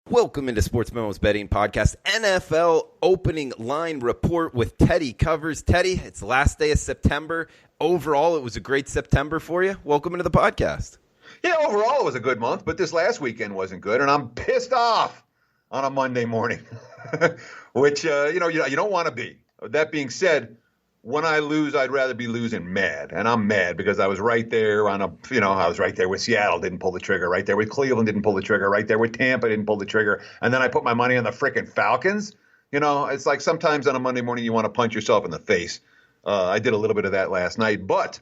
Welcome into Sportsmemo's betting podcast, NFL opening line report with Teddy Covers. Teddy, it's the last day of September. Overall, it was a great September for you. Welcome into the podcast. Yeah, overall, it was a good month, but this last weekend wasn't good, and I'm pissed off on a Monday morning, which, you don't want to be. That being said, when I lose, I'd rather be losing mad, and I'm mad because I was right there I was right there with Seattle, didn't pull the trigger, right there with Cleveland, didn't pull the trigger, right there with Tampa, didn't pull the trigger, and then I put my money on the frickin' Falcons. It's like sometimes on a Monday morning you want to punch yourself in the face. I did a little bit of that last night, but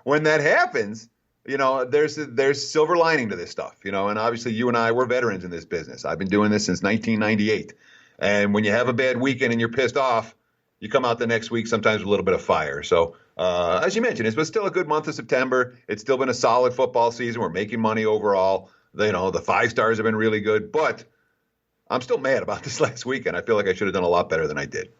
when that happens, there's silver lining to this stuff, and obviously you and I, we're veterans in this business. I've been doing this since 1998, and when you have a bad weekend and you're pissed off, you come out the next week sometimes with a little bit of fire. So, as you mentioned, it's still a good month of September. It's still been a solid football season. We're making money overall. The 5 stars have been really good. But I'm still mad about this last weekend. I feel like I should have done a lot better than I did.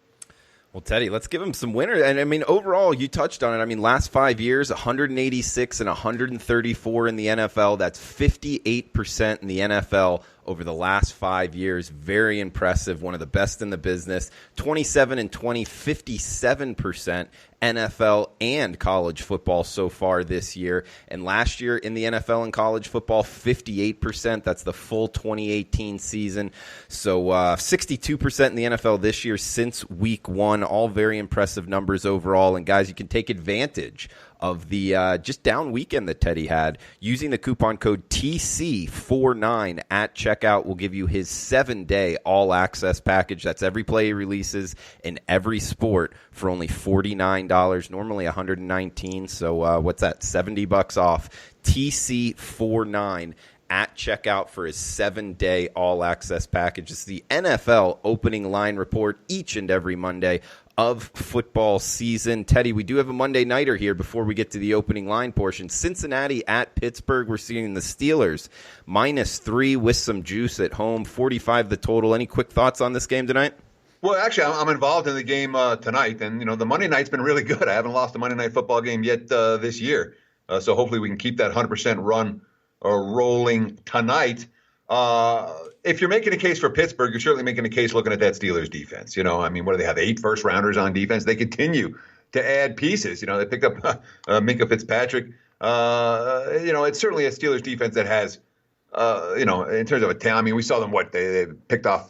Well, Teddy, let's give him some winners. And, overall, you touched on it. Last 5 years, 186 and 134 in the NFL. That's 58% in the NFL over the last 5 years. Very impressive. One of the best in the business. 27 and 20, 57% NFL and college football so far this year. And last year in the NFL and college football, 58%. That's the full 2018 season. So 62% in the NFL this year since week 1. All very impressive numbers overall. And guys, you can take advantage of the just down weekend that Teddy had. Using the coupon code TC49 at checkout will give you his 7-day all-access package. That's every play he releases in every sport for only $49, normally $119. So what's that, $70 off. TC49 at checkout for his 7-day all-access package. It's the NFL opening line report each and every Monday of football season. Teddy, we do have a Monday nighter here before we get to the opening line portion. Cincinnati at Pittsburgh. We're seeing the Steelers -3 with some juice at home. 45 the total. Any quick thoughts on this game tonight? Well, actually, I'm involved in the game tonight, and the Monday night's been really good. I haven't lost a Monday night football game yet this year, so hopefully we can keep that 100% run rolling tonight. If you're making a case for Pittsburgh, you're certainly making a case looking at that Steelers defense. What do they have? 8 first-rounders on defense. They continue to add pieces. They picked up Minkah Fitzpatrick. It's certainly a Steelers defense that has, in terms of a talent. We saw them, they picked off,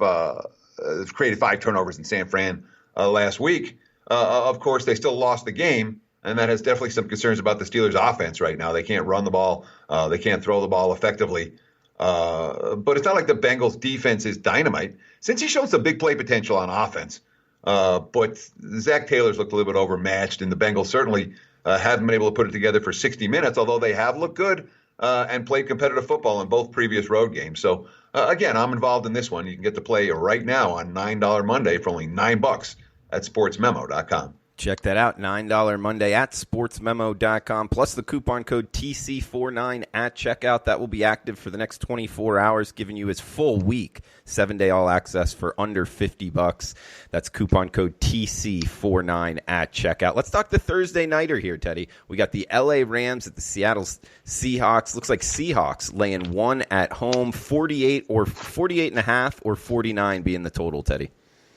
created 5 turnovers in San Fran last week. Of course, they still lost the game, and that has definitely some concerns about the Steelers' offense right now. They can't run the ball. They can't throw the ball effectively. But it's not like the Bengals' defense is dynamite. Since he showed some big play potential on offense, but Zach Taylor's looked a little bit overmatched, and the Bengals certainly haven't been able to put it together for 60 minutes, although they have looked good and played competitive football in both previous road games. So, again, I'm involved in this one. You can get to play right now on $9 Monday for only $9 at sportsmemo.com. Check that out, $9 Monday at sportsmemo.com, plus the coupon code TC49 at checkout. That will be active for the next 24 hours, giving you his full week, 7-day all access for under $50. That's coupon code TC49 at checkout. Let's talk the Thursday nighter here, Teddy. We got the LA Rams at the Seattle Seahawks. Looks like Seahawks laying 1 at home, 48 and a half or 49 being the total, Teddy.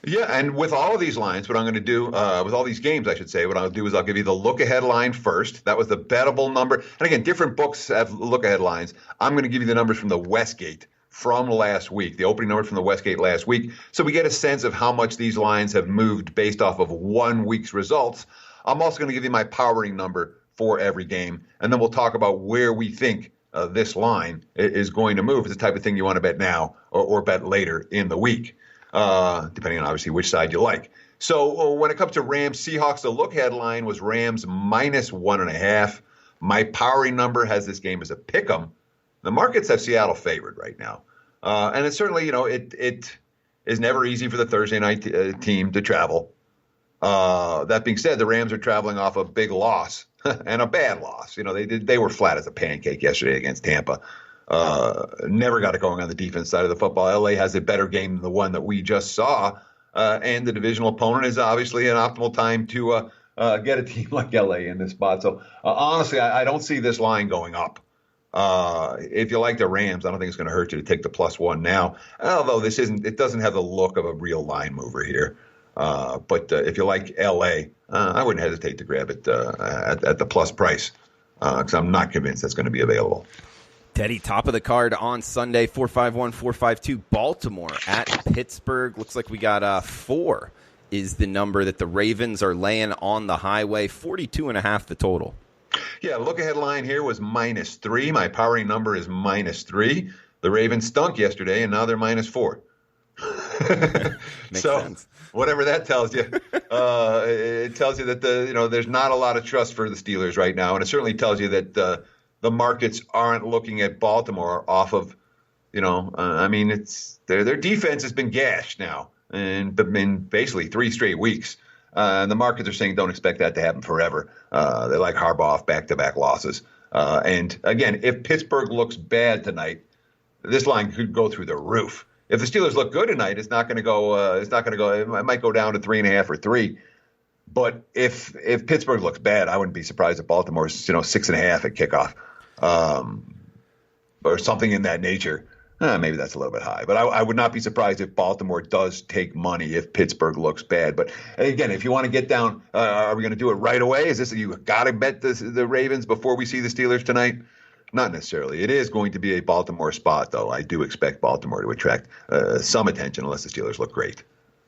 Yeah, and with all of these lines, what I'm going to do, with all these games, I should say, what I'll do is I'll give you the look-ahead line first. That was the bettable number. And again, different books have look-ahead lines. I'm going to give you the numbers from the Westgate from last week, the opening number from the Westgate last week, so we get a sense of how much these lines have moved based off of 1 week's results. I'm also going to give you my powering number for every game, and then we'll talk about where we think this line is going to move. It's the type of thing you want to bet now or bet later in the week. Depending on obviously which side you like. So when it comes to Rams Seahawks, the look ahead line was Rams -1.5. My powering number has this game as a pick'em. The markets have Seattle favored right now, and it's certainly it is never easy for the Thursday night team to travel. That being said, the Rams are traveling off a big loss and a bad loss. They were flat as a pancake yesterday against Tampa. Never got it going on the defense side of the football. LA has a better game than the one that we just saw. And the divisional opponent is obviously an optimal time to get a team like LA in this spot. So honestly, I don't see this line going up. If you like the Rams, I don't think it's going to hurt you to take the +1 now. Although it doesn't have the look of a real line mover here. But if you like LA, I wouldn't hesitate to grab it at the plus price because I'm not convinced that's going to be available. Teddy, top of the card on Sunday, 451-452, Baltimore at Pittsburgh. Looks like we got 4 is the number that the Ravens are laying on the highway, 42.5 the total. Yeah, look-ahead line here was -3. My powering number is -3. The Ravens stunk yesterday, and now they're -4. Makes so, sense. Whatever that tells you, it tells you that there's not a lot of trust for the Steelers right now, and it certainly tells you that the markets aren't looking at Baltimore off of, it's their defense has been gashed now, and in basically 3 straight weeks. And the markets are saying don't expect that to happen forever. They like Harbaugh off back-to-back losses. And again, if Pittsburgh looks bad tonight, this line could go through the roof. If the Steelers look good tonight, it's not going to go. It might go down to 3.5 or 3. But if Pittsburgh looks bad, I wouldn't be surprised if Baltimore's 6.5 at kickoff, or something in that nature. Maybe that's a little bit high, but I would not be surprised if Baltimore does take money if Pittsburgh looks bad. But again, if you want to get down, are we going to do it right away? Is this you got to bet the Ravens before we see the Steelers tonight? Not necessarily. It is going to be a Baltimore spot, though. I do expect Baltimore to attract some attention unless the Steelers look great.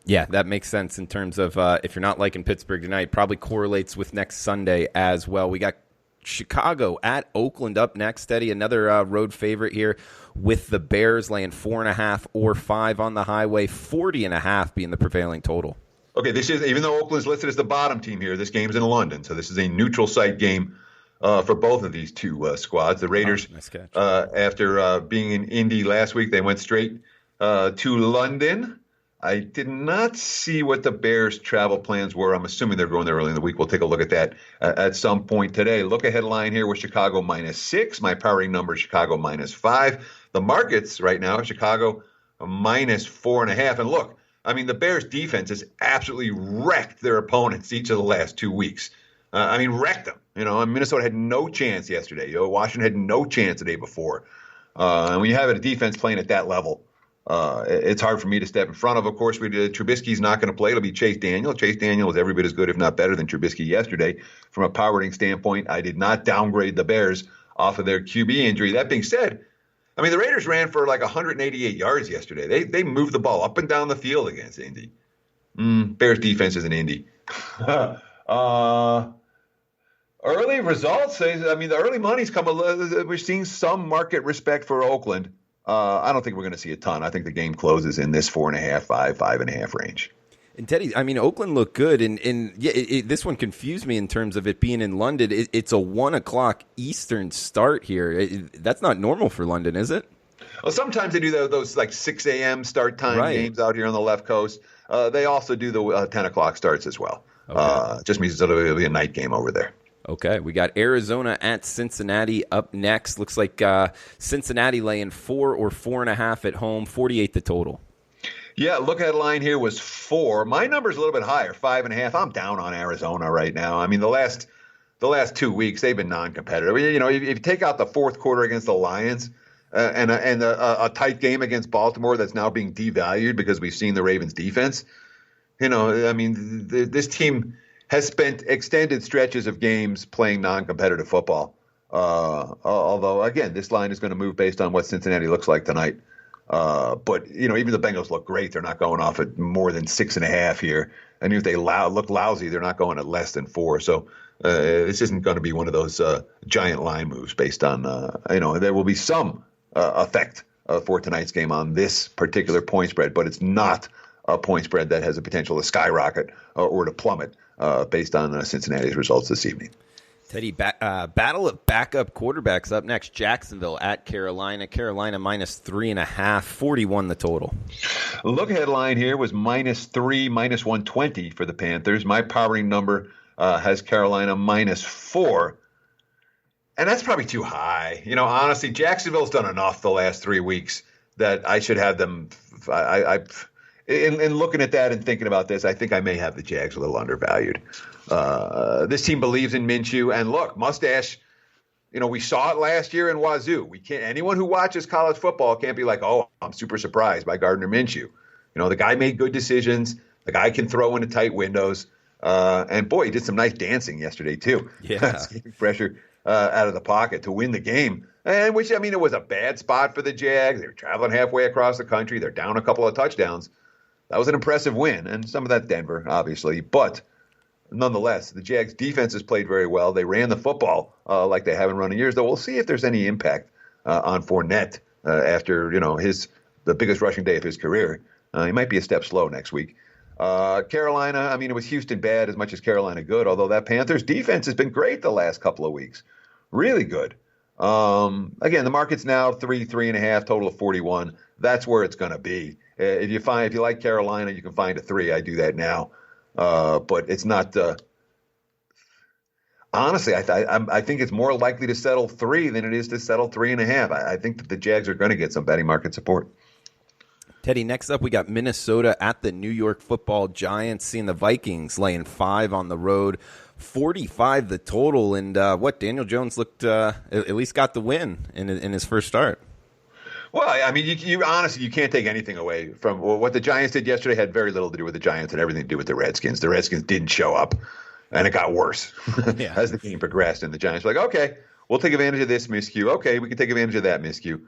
Yeah, that makes sense in terms of if you're not liking Pittsburgh tonight, probably correlates with next Sunday as well. We got Chicago at Oakland up next, Eddie, another road favorite here with the Bears laying 4.5 or 5 on the highway, 40.5 being the prevailing total. Okay, this is, even though Oakland's listed as the bottom team here, this game's in London, so this is a neutral site game for both of these two squads. The Raiders, nice catch. After being in Indy last week, they went straight to London. I did not see what the Bears' travel plans were. I'm assuming they're going there early in the week. We'll take a look at that at some point today. Look ahead line here with Chicago -6. My powering number is Chicago -5. The markets right now, Chicago -4.5. And look, I mean, the Bears' defense has absolutely wrecked their opponents each of the last 2 weeks. Wrecked them. Minnesota had no chance yesterday. Washington had no chance the day before. And when you have a defense playing at that level, it's hard for me to step in front of. Of course, Trubisky's not going to play. It'll be Chase Daniel. Chase Daniel was every bit as good, if not better, than Trubisky yesterday. From a powering standpoint, I did not downgrade the Bears off of their QB injury. That being said, the Raiders ran for like 188 yards yesterday. They moved the ball up and down the field against Indy. Bears defense is an Indy. Early results, the early money's come. We're seeing some market respect for Oakland. I don't think we're going to see a ton. I think the game closes in this 4.5, 5.5 range. And Teddy, Oakland looked good, and this one confused me in terms of it being in London. It's a 1:00 Eastern start here. That's not normal for London, is it? Well, sometimes they do those like 6 a.m. start time games out here on the left coast. They also do the 10 o'clock starts as well. Okay. Just means it'll be a night game over there. Okay, we got Arizona at Cincinnati up next. Looks like Cincinnati laying 4 or 4.5 at home, 48 the total. Yeah, look at line here was 4. My number's a little bit higher, 5.5. I'm down on Arizona right now. The last 2 weeks they've been non-competitive. If you take out the fourth quarter against the Lions and a tight game against Baltimore that's now being devalued because we've seen the Ravens defense. This team has spent extended stretches of games playing non-competitive football. Although, again, this line is going to move based on what Cincinnati looks like tonight. But even the Bengals look great. They're not going off at more than 6.5 here. And if they look lousy, they're not going at less than 4. So this isn't going to be one of those giant line moves based on, there will be some effect for tonight's game on this particular point spread, but it's not a point spread that has a potential to skyrocket or to plummet based on Cincinnati's results this evening. Teddy, battle of backup quarterbacks up next. Jacksonville at Carolina. Carolina -3.5, 41 the total. Look ahead line here was -3, -120 for the Panthers. My powering number has Carolina -4. And that's probably too high. Honestly, Jacksonville's done enough the last 3 weeks that I should have them. In looking at that and thinking about this, I think I may have the Jags a little undervalued. This team believes in Minshew. And look, Mustache, we saw it last year in Wazoo. We can't. Anyone who watches college football can't be like, oh, I'm super surprised by Gardner Minshew. The guy made good decisions. The guy can throw into tight windows. And boy, he did some nice dancing yesterday too. Yeah, escaping pressure out of the pocket to win the game. And which, it was a bad spot for the Jags. They were traveling halfway across the country. They're down a couple of touchdowns. That was an impressive win, and some of that Denver, obviously. But nonetheless, the Jags defense has played very well. They ran the football like they haven't run in years. Though we'll see if there's any impact on Fournette after the biggest rushing day of his career. He might be a step slow next week. Carolina, it was Houston bad as much as Carolina good, although that Panthers defense has been great the last couple of weeks. Really good. Again, the market's now 3.5, total of 41. That's where it's going to be. If you like Carolina, you can find a 3. I do that now. But it's not, honestly, I think it's more likely to settle 3 than it is to settle 3.5. I think that the Jags are going to get some betting market support. Teddy, next up we got Minnesota at the New York Football Giants, seeing the Vikings laying 5 on the road, 45 the total. And Daniel Jones looked at least got the win in his first start. Well, you honestly, you can't take anything away from what the Giants did yesterday. Had very little to do with the Giants and everything to do with the Redskins. The Redskins didn't show up, and it got worse as the game progressed. And the Giants were like, okay, we'll take advantage of this miscue. Okay, we can take advantage of that miscue.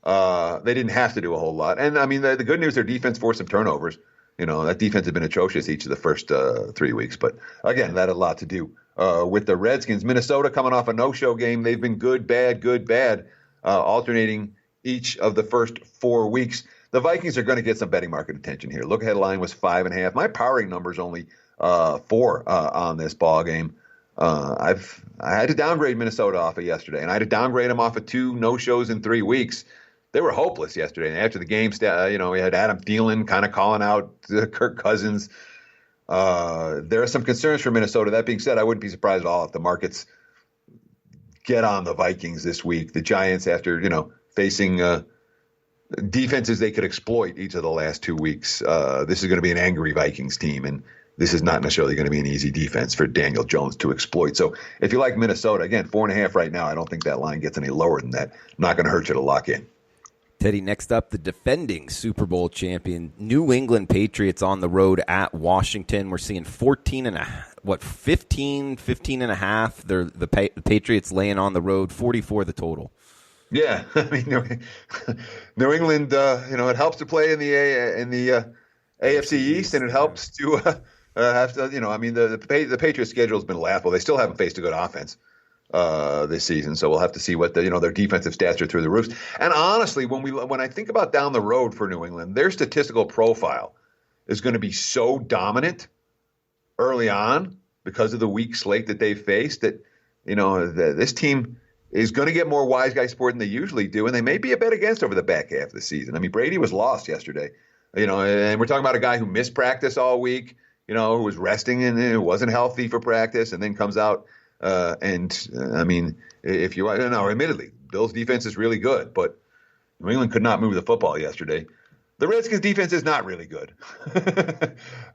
They didn't have to do a whole lot. And, the good news, their defense forced some turnovers. That defense had been atrocious each of the first 3 weeks. But, again, that had a lot to do with the Redskins. Minnesota coming off a no-show game. They've been good, bad, alternating each of the first 4 weeks. The Vikings are going to get some betting market attention here. Look ahead line was 5.5. My powering number is only 4 on this ball game. I had to downgrade Minnesota off of yesterday, and I had to downgrade them off of 2 no-shows in 3 weeks. They were hopeless yesterday. And after the game, we had Adam Thielen kind of calling out Kirk Cousins. There are some concerns for Minnesota. That being said, I wouldn't be surprised at all if the markets get on the Vikings this week. The Giants, after facing defenses they could exploit each of the last 2 weeks, this is going to be an angry Vikings team, and this is not necessarily going to be an easy defense for Daniel Jones to exploit. So if you like Minnesota, again, 4.5 right now, I don't think that line gets any lower than that. Not going to hurt you to lock in. Teddy, next up, the defending Super Bowl champion New England Patriots on the road at Washington. We're seeing 15 and a half. The Patriots laying on the road, 44 the total. Yeah, New England, it helps to play in the AFC East, and it helps to have to, the Patriots' schedule has been laughable. They still haven't faced a good offense this season, so we'll have to see what their defensive stats are through the roofs. And honestly, when I think about down the road for New England, their statistical profile is going to be so dominant early on because of the weak slate that they've faced that this team is going to get more wise guy support than they usually do, and they may be a bet against over the back half of the season. Brady was lost yesterday, and we're talking about a guy who missed practice all week, who was resting and it wasn't healthy for practice, and then comes out. If you admittedly, Bill's defense is really good, but New England could not move the football yesterday. The Redskins' defense is not really good,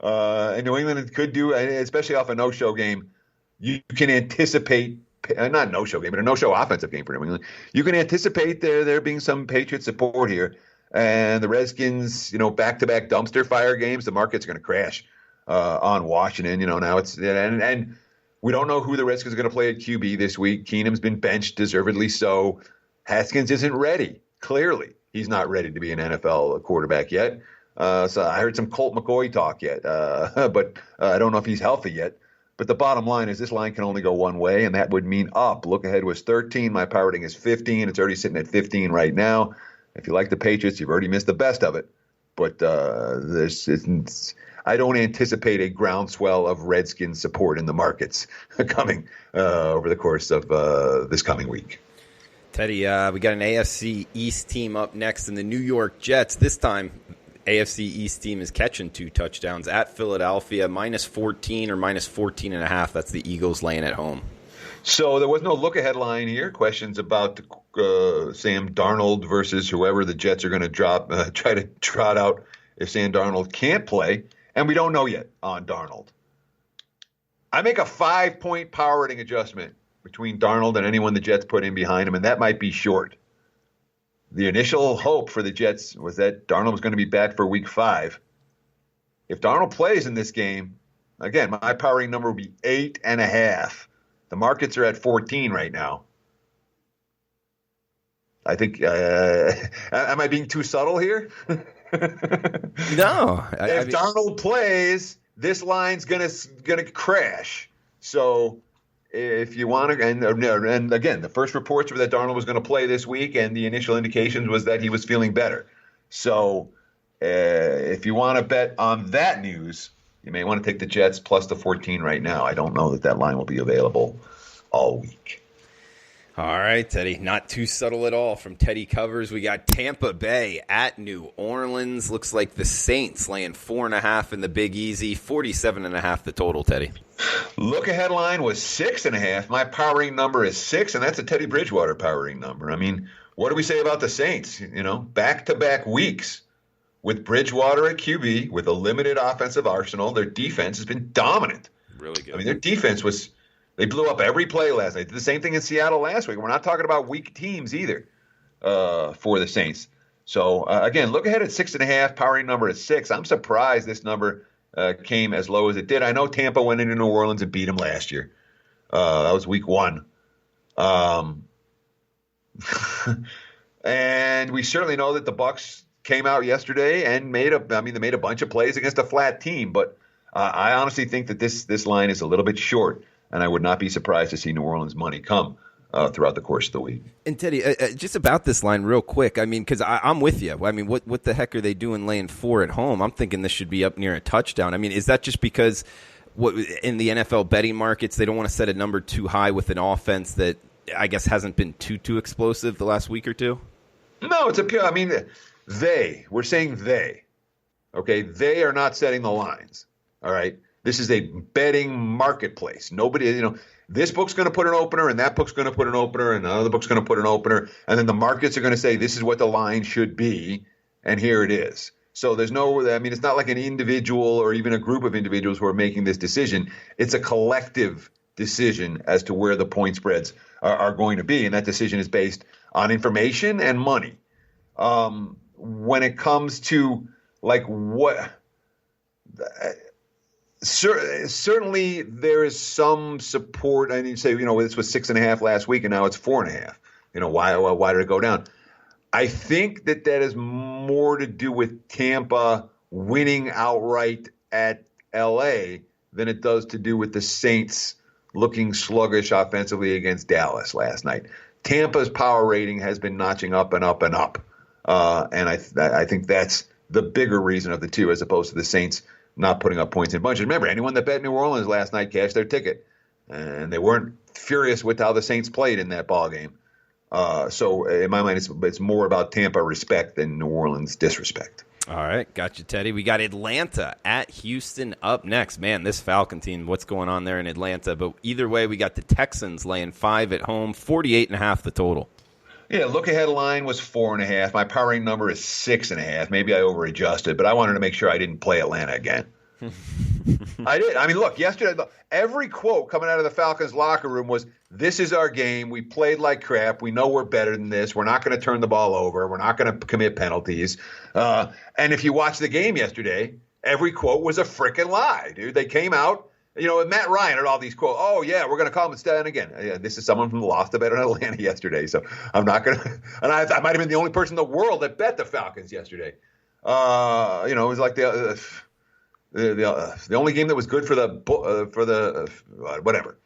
and New England could do, especially off a no-show game. You can anticipate. Not no-show game, but a no-show offensive game for New England. You can anticipate there being some Patriot support here. And the Redskins, back-to-back dumpster fire games, the market's going to crash on Washington. Now it's and we don't know who the Redskins are going to play at QB this week. Keenum's been benched, deservedly so. Haskins isn't ready. Clearly, he's not ready to be an NFL quarterback yet. So I heard some Colt McCoy talk yet, but I don't know if he's healthy yet. But the bottom line is this line can only go one way, and that would mean up. Look ahead was 13. My power rating is 15. It's already sitting at 15 right now. If you like the Patriots, you've already missed the best of it. But I don't anticipate a groundswell of Redskins support in the markets coming over the course of this coming week. Teddy, we got an AFC East team up next in the New York Jets. This time, AFC East team is catching 2 touchdowns at Philadelphia, -14 or -14.5. That's the Eagles laying at home. So there was no look-ahead line here. Questions about Sam Darnold versus whoever the Jets are going to try to trot out if Sam Darnold can't play. And we don't know yet on Darnold. I make a 5-point power rating adjustment between Darnold and anyone the Jets put in behind him, and that might be short. The initial hope for the Jets was that Darnold was going to be back for week 5. If Darnold plays in this game, again, my power rating number would be 8.5. The markets are at 14 right now. I think, am I being too subtle here? No. If Darnold plays, this line's gonna crash. So if you want to, and again, the first reports were that Darnold was going to play this week, and the initial indications was that he was feeling better. So if you want to bet on that news, you may want to take the Jets plus the 14 right now. I don't know that line will be available all week. All right, Teddy. Not too subtle at all from Teddy Covers. We got Tampa Bay at New Orleans. Looks like the Saints laying 4.5 in the Big Easy, 47.5 the total, Teddy. Look ahead line was 6.5. My power rating number is 6, and that's a Teddy Bridgewater power rating number. I mean, what do we say about the Saints? Back-to-back weeks with Bridgewater at QB, with a limited offensive arsenal. Their defense has been dominant. Really good. I mean, their defense was – they blew up every play last night. Did the same thing in Seattle last week. We're not talking about weak teams either for the Saints. So, again, look ahead at 6.5. Power rating number is 6. I'm surprised this number came as low as it did. I know Tampa went into New Orleans and beat them last year. That was week 1. And we certainly know that the Bucs came out yesterday and they made a bunch of plays against a flat team. But I honestly think that this line is a little bit short. And I would not be surprised to see New Orleans money come throughout the course of the week. And Teddy, just about this line real quick, I mean, because I'm with you. I mean, what the heck are they doing laying 4 at home? I'm thinking this should be up near a touchdown. I mean, is that just because in the NFL betting markets, they don't want to set a number too high with an offense that I guess hasn't been too explosive the last week or two? No, we're saying they. Okay, they are not setting the lines. All right. This is a betting marketplace. Nobody, this book's going to put an opener, and that book's going to put an opener, and another book's going to put an opener, and then the markets are going to say this is what the line should be, and here it is. So it's not like an individual or even a group of individuals who are making this decision. It's a collective decision as to where the point spreads are going to be, and that decision is based on information and money. When it comes to certainly there is some support. I need to say, this was 6.5 last week, and now it's 4.5. Why did it go down? I think that has more to do with Tampa winning outright at L.A. than it does to do with the Saints looking sluggish offensively against Dallas last night. Tampa's power rating has been notching up and up and up, and I think that's the bigger reason of the two, as opposed to the Saints not putting up points in bunches. Remember, anyone that bet New Orleans last night cashed their ticket, and they weren't furious with how the Saints played in that ball game. So in my mind, it's more about Tampa respect than New Orleans disrespect. All right, got you, Teddy. We got Atlanta at Houston up next. Man, this Falcon team, what's going on there in Atlanta? But either way, we got the Texans laying 5 at home, 48.5 the total. Yeah, look ahead line was 4.5. My power rating number is 6.5. Maybe I over-adjusted, but I wanted to make sure I didn't play Atlanta again. I did. I mean, look, yesterday, every quote coming out of the Falcons locker room was, this is our game. We played like crap. We know we're better than this. We're not going to turn the ball over. We're not going to commit penalties. And if you watch the game yesterday, every quote was a freaking lie, dude. They came out. And Matt Ryan had all these quotes. Oh, yeah, we're going to call him instead. And again, this is someone from the Lost to Bet in Atlanta yesterday. So I'm not going to – and I might have been the only person in the world that bet the Falcons yesterday. It was like the only game that was good for the whatever.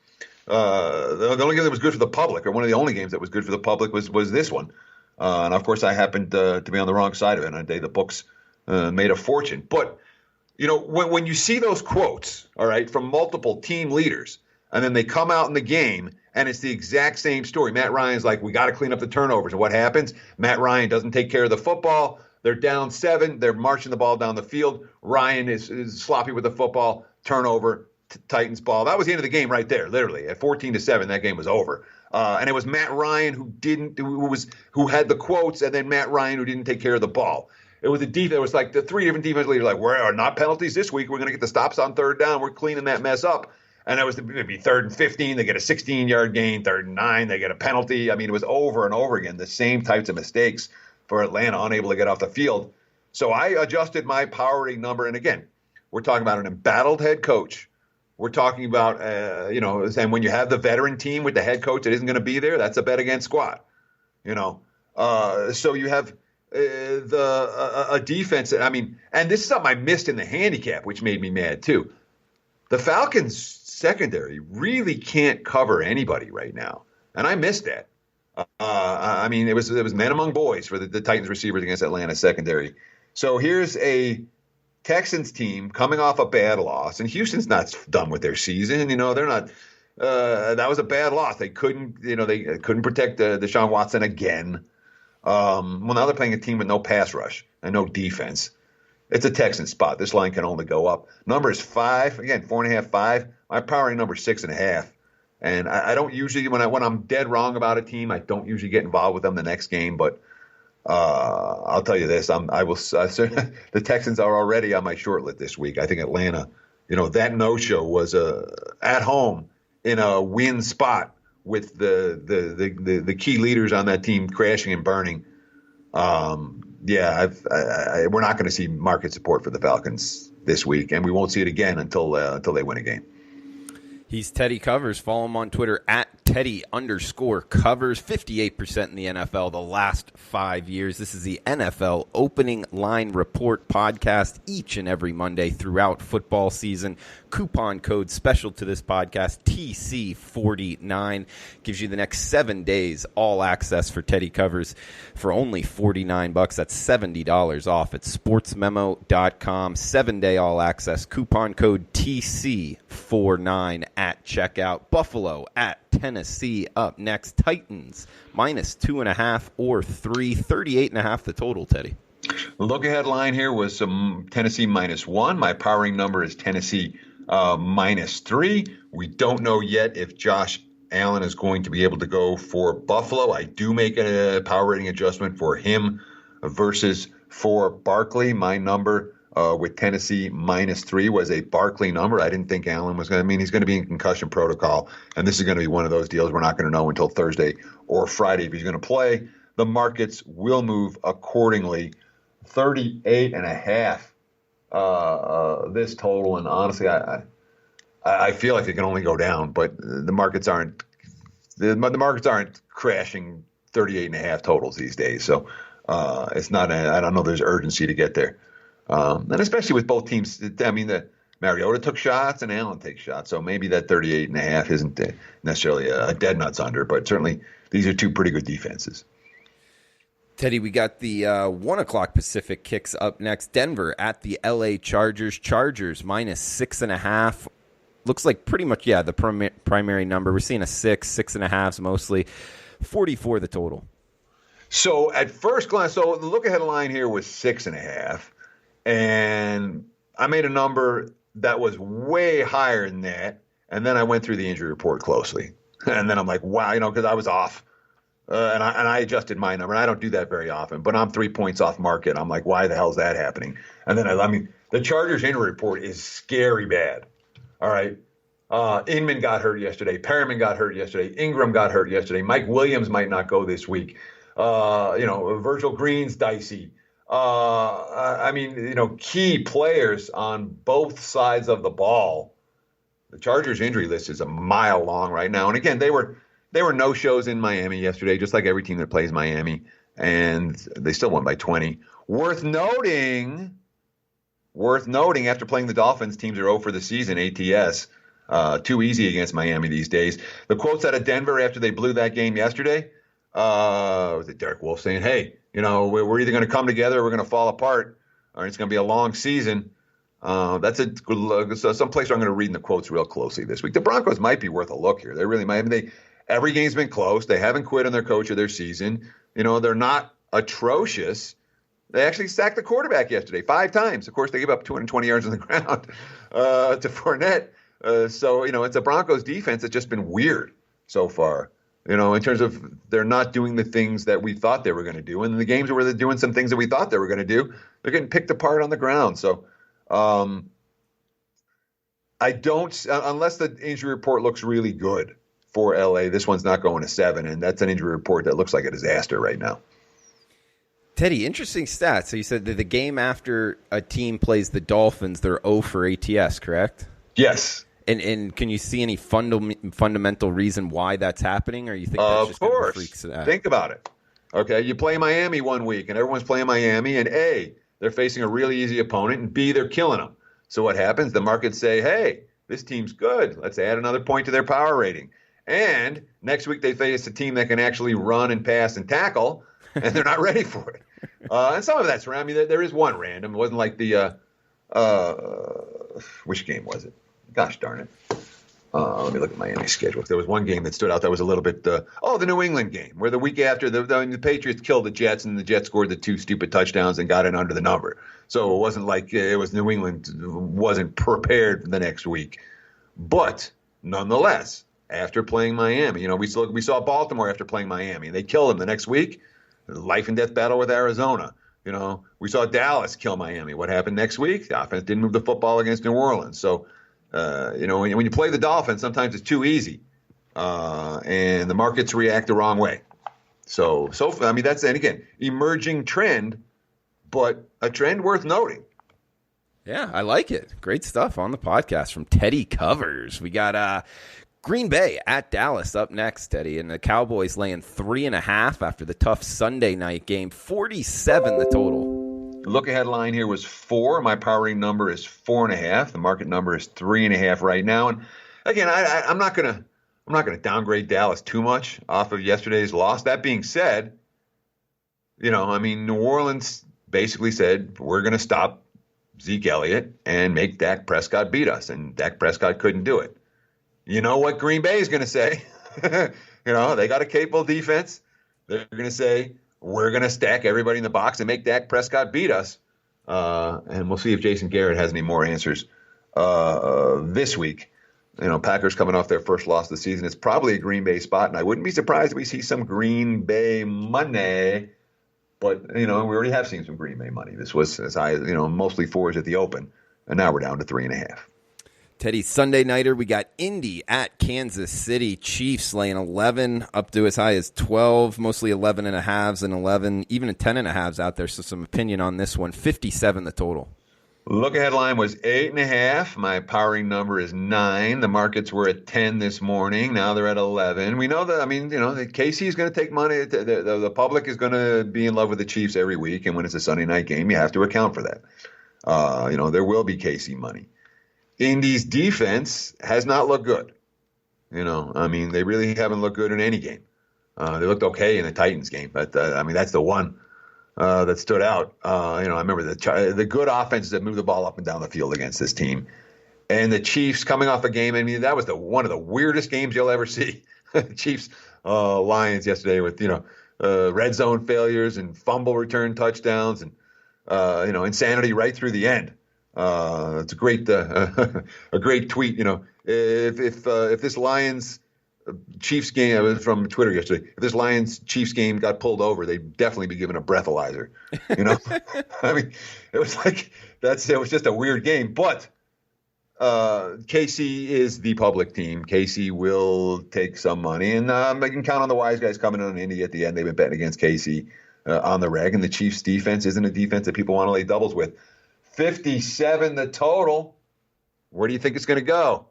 The only game that was good for the public, or one of the only games that was good for the public was this one. And, of course, I happened to be on the wrong side of it. And on a day the books made a fortune. But – when you see those quotes, all right, from multiple team leaders, and then they come out in the game, and it's the exact same story. Matt Ryan's like, we got to clean up the turnovers. And what happens? Matt Ryan doesn't take care of the football. They're down 7. They're marching the ball down the field. Ryan is sloppy with the football. Turnover, Titans ball. That was the end of the game right there, literally. At 14-7, that game was over. And it was Matt Ryan who had the quotes, and then Matt Ryan who didn't take care of the ball. It was it was like the 3 different defense leaders like, we're not penalties this week. We're going to get the stops on third down. We're cleaning that mess up. And that was maybe 3rd and 15. They get a 16-yard gain. 3rd and 9. They get a penalty. I mean, it was over and over again, the same types of mistakes for Atlanta, unable to get off the field. So I adjusted my power rating number. And again, we're talking about an embattled head coach. We're talking about, and when you have the veteran team with the head coach that isn't going to be there, that's a bet against squad. So you have a defense. I mean, and this is something I missed in the handicap, which made me mad too. The Falcons secondary really can't cover anybody right now, and I missed that. I mean, it was men among boys for the Titans receivers against Atlanta secondary. So here's a Texans team coming off a bad loss, and Houston's not done with their season. They're not. That was a bad loss. They couldn't protect Deshaun Watson again. Now they're playing a team with no pass rush and no defense. It's a Texan spot. This line can only go up. Number is 5. Again, 4.5, 5. My power number is 6.5. And I don't usually, when I'm dead wrong about a team, I don't usually get involved with them the next game. But I'll tell you this: the Texans are already on my short list this week. I think Atlanta, that no-show was at home in a win spot with the key leaders on that team crashing and burning. We're not going to see market support for the Falcons this week, and we won't see it again until they win a game. He's Teddy Covers. Follow him on Twitter at Teddy_Covers. 58% in the NFL the last 5 years. This is the NFL Opening Line Report podcast each and every Monday throughout football season. Coupon code special to this podcast, TC49. Gives you the next 7 days all access for Teddy Covers for only $49. That's $70 off at sportsmemo.com. 7-day all access. Coupon code TC49 at checkout. Buffalo at Tennessee up next. Titans -2.5 or 3. 38.5 the total, Teddy. The look-ahead line here was some Tennessee -1. My powering number is Tennessee -3. We don't know yet if Josh Allen is going to be able to go for Buffalo. I do make a power rating adjustment for him versus for Barkley. My number with Tennessee -3 was a Barkley number. I didn't think Allen was going to. I mean, he's going to be in concussion protocol, and this is going to be one of those deals we're not going to know until Thursday or Friday if he's going to play. The markets will move accordingly. 38.5. This total, and honestly, I feel like it can only go down, but the markets aren't crashing 38.5 totals these days. So it's not. I don't know. There's urgency to get there, and especially with both teams. I mean, the Mariota took shots and Allen takes shots, so maybe that 38.5 isn't necessarily a dead nuts under, but certainly these are two pretty good defenses. Teddy, we got the 1 o'clock Pacific kicks up next. Denver at the L.A. Chargers. Chargers -6.5. Looks like pretty much, the primary number. We're seeing a 6.5s mostly. 44 the total. So at first glance, the look-ahead line here was 6.5. And I made a number that was way higher than that. And then I went through the injury report closely. And then I'm like, wow, because I was off. And I adjusted my number. And I don't do that very often, but I'm 3 points off market. I'm like, why the hell is that happening? And then, the Chargers injury report is scary bad. All right. Inman got hurt yesterday. Perriman got hurt yesterday. Ingram got hurt yesterday. Mike Williams might not go this week. Virgil Green's dicey. Key players on both sides of the ball. The Chargers injury list is a mile long right now. And again, they were no-shows in Miami yesterday, just like every team that plays Miami, and they still won by 20. Worth noting, after playing the Dolphins, teams are 0 for the season, ATS. Too easy against Miami these days. The quotes out of Denver after they blew that game yesterday, was it Derek Wolfe saying, hey, we're either going to come together or we're going to fall apart, or it's going to be a long season. That's a good look. So some place where I'm going to read in the quotes real closely this week. The Broncos might be worth a look here. They really might. Every game's been close. They haven't quit on their coach of their season. They're not atrocious. They actually sacked the quarterback yesterday 5 times. Of course, they gave up 220 yards on the ground to Fournette. So it's a Broncos defense that's just been weird so far. In terms of they're not doing the things that we thought they were going to do. And in the games where they're doing some things that we thought they were going to do, they're getting picked apart on the ground. So I don't, unless the injury report looks really good for LA, this one's not going to 7, and that's an injury report that looks like a disaster right now. Teddy, interesting stats. So you said that the game after a team plays the Dolphins, they're 0 for ATS, correct? Yes. And can you see any fundamental reason why that's happening, or you think that's just kind of a freak? Think about it. Okay, you play Miami one week, and everyone's playing Miami, and A, they're facing a really easy opponent, and B, they're killing them. So what happens? The markets say, hey, this team's good. Let's add another point to their power rating. And next week they face a team that can actually run and pass and tackle, and they're not ready for it. And some of that's random. I mean, there is one random. It wasn't like the which game was it? Gosh darn it. Let me look at Miami's schedule. There was one game that stood out that was a little bit, the New England game, where the week after the Patriots killed the Jets, and the Jets scored the 2 stupid touchdowns and got in under the number. So it wasn't like it was New England wasn't prepared for the next week. But nonetheless, after playing Miami, we saw Baltimore after playing Miami. They killed them the next week. Life and death battle with Arizona. We saw Dallas kill Miami. What happened next week? The offense didn't move the football against New Orleans. So, when you play the Dolphins, sometimes it's too easy, and the markets react the wrong way. So I mean, that's, and again, emerging trend, but a trend worth noting. Yeah, I like it. Great stuff on the podcast from Teddy Covers. We got Green Bay at Dallas up next, Teddy, and the Cowboys laying 3.5 after the tough Sunday night game. 47 the total. The look-ahead line here was 4. My power rating number is 4.5. The market number is 3.5 right now. And again, I'm not gonna downgrade Dallas too much off of yesterday's loss. That being said, New Orleans basically said we're gonna stop Zeke Elliott and make Dak Prescott beat us, and Dak Prescott couldn't do it. You know what Green Bay is gonna say? They got a capable defense. They're gonna say, we're going to stack everybody in the box and make Dak Prescott beat us. And we'll see if Jason Garrett has any more answers this week. Packers coming off their first loss of the season. It's probably a Green Bay spot, and I wouldn't be surprised if we see some Green Bay money. But, we already have seen some Green Bay money. This was as high as, mostly 4s at the open, and now we're down to 3.5. Teddy, Sunday nighter, we got Indy at Kansas City. Chiefs laying 11 up to as high as 12, mostly 11.5s and 11, even a 10.5s out there. So some opinion on this one. 57 the total. Look-ahead line was 8.5. My powering number is 9. The markets were at 10 this morning. Now they're at 11. We know that, KC is going to take money. The public is going to be in love with the Chiefs every week, and when it's a Sunday night game, you have to account for that. There will be KC money. Indy's defense has not looked good. They really haven't looked good in any game. They looked okay in the Titans game, but that's the one that stood out. I remember the good offenses that moved the ball up and down the field against this team, and the Chiefs coming off a game. That was one of the weirdest games you'll ever see. Chiefs Lions yesterday with red zone failures and fumble return touchdowns and insanity right through the end. It's a great a great tweet. If this Lions Chiefs game, I was from Twitter yesterday. If this Lions Chiefs game got pulled over, they'd definitely be given a breathalyzer. It was like it was just a weird game. But KC is the public team. KC will take some money, and I can count on the wise guys coming on Indy at the end. They've been betting against KC on the reg, and the Chiefs' defense isn't a defense that people want to lay doubles with. 57 the total. Where do you think it's going to go?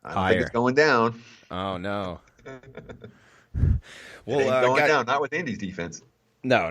I don't think it's going down. Oh, no. Well, it ain't going down, not with Indy's defense. No.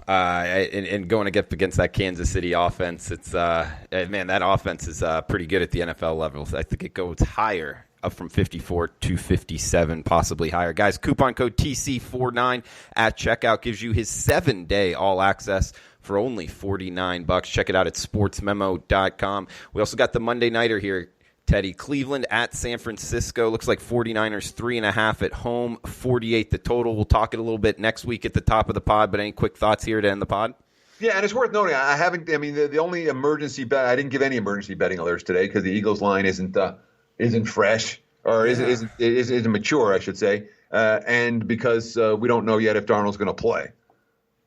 And going against that Kansas City offense, it's that offense is pretty good at the NFL level. I think it goes higher, up from 54 to 57, possibly higher. Guys, coupon code TC49 at checkout gives you his 7-day all access for only $49. Check it out at sportsmemo.com. We also got the Monday nighter here, Teddy. Cleveland at San Francisco. Looks like 49ers 3.5 at home, 48 the total. We'll talk it a little bit next week at the top of the pod, but any quick thoughts here to end the pod? Yeah, and it's worth noting, the only emergency bet, I didn't give any emergency betting alerts today because the Eagles line isn't fresh or isn't mature, I should say, and because we don't know yet if Darnold's going to play.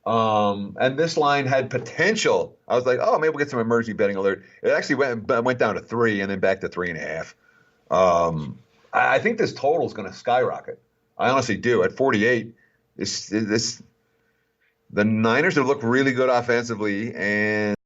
And this line had potential. I was like, oh, maybe we'll get some emergency betting alert. It actually went down to 3 and then back to 3.5. I think this total is going to skyrocket. I honestly do. At 48, the Niners have looked really good offensively, and